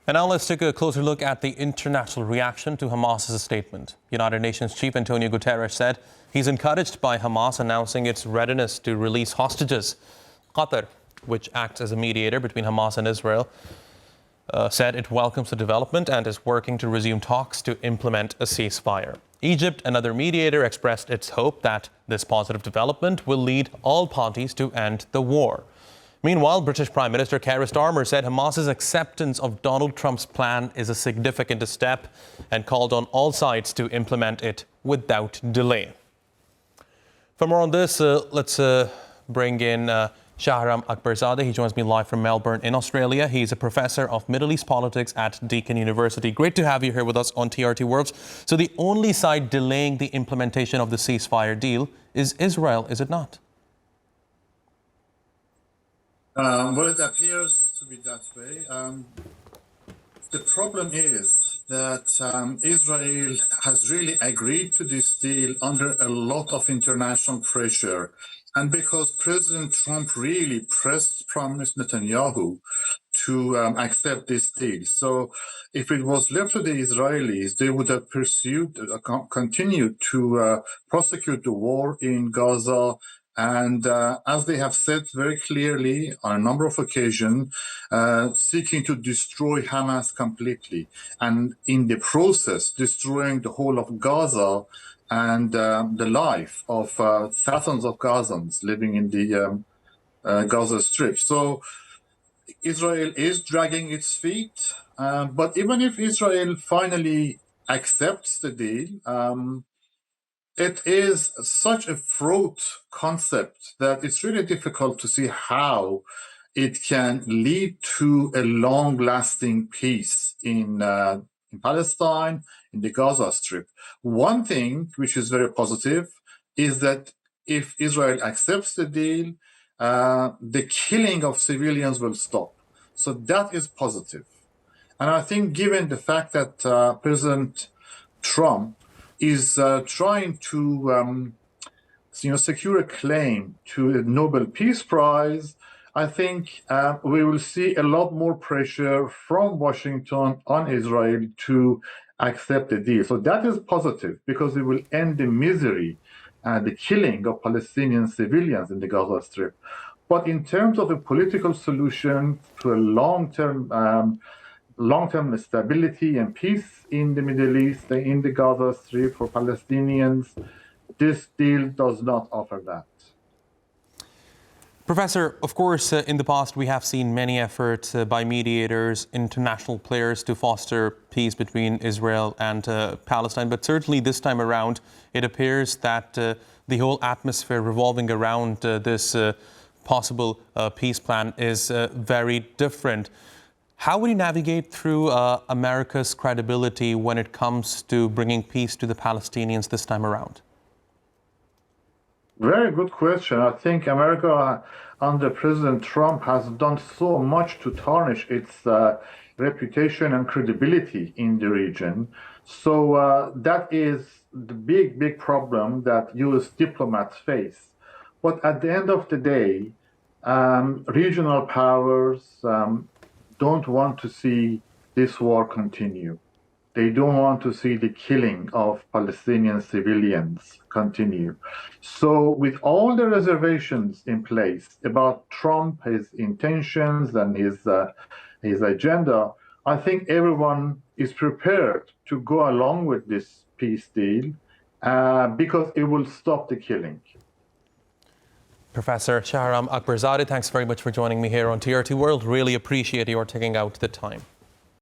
And now let's take a closer look at the international reaction to Hamas's statement. United Nations Chief Antonio Guterres said he's encouraged by Hamas announcing its readiness to release hostages. Qatar, which acts as a mediator between Hamas and Israel, said it welcomes the development and is working to resume talks to implement a ceasefire. Egypt, another mediator, expressed its hope that this positive development will lead all parties to end the war. Meanwhile, British Prime Minister Keir Starmer said Hamas's acceptance of Donald Trump's plan is a significant step and called on all sides to implement it without delay. For more on this, let's bring in Shahram Akbarzadeh. He joins me live from Melbourne in Australia. He's a professor of Middle East politics at Deakin University. Great to have you here with us on TRT World. So the only side delaying the implementation of the ceasefire deal is Israel, is it not? Well, it appears to be that way. The problem is that Israel has really agreed to this deal under a lot of international pressure. And because President Trump really pressed Prime Minister Netanyahu to accept this deal. So if it was left to the Israelis, they would have continued to prosecute the war in Gaza. And as they have said very clearly on a number of occasions, seeking to destroy Hamas completely. And in the process, destroying the whole of Gaza and the life of thousands of Gazans living in the Gaza Strip. So Israel is dragging its feet. But even if Israel finally accepts the deal, it is such a fraught concept that it's really difficult to see how it can lead to a long-lasting peace in Palestine, in the Gaza Strip. One thing which is very positive is that if Israel accepts the deal, the killing of civilians will stop. So that is positive. And I think given the fact that President Trump is trying to secure a claim to a Nobel Peace Prize, I think we will see a lot more pressure from Washington on Israel to accept the deal. So that is positive because it will end the misery and the killing of Palestinian civilians in the Gaza Strip. But in terms of a political solution to a long-term stability and peace in the Middle East, in the Gaza Strip for Palestinians, this deal does not offer that. Professor, of course, in the past we have seen many efforts by mediators, international players to foster peace between Israel and Palestine. But certainly this time around, it appears that the whole atmosphere revolving around this possible peace plan is very different. How would you navigate through America's credibility when it comes to bringing peace to the Palestinians this time around? Very good question. I think America under President Trump has done so much to tarnish its reputation and credibility in the region. So that is the big problem that U.S. diplomats face. But at the end of the day, regional powers don't want to see this war continue. They don't want to see the killing of Palestinian civilians continue. So with all the reservations in place about Trump, his intentions and his agenda, I think everyone is prepared to go along with this peace deal because it will stop the killing. Professor Shahram Akbarzadeh, thanks very much for joining me here on TRT World. Really appreciate your taking out the time.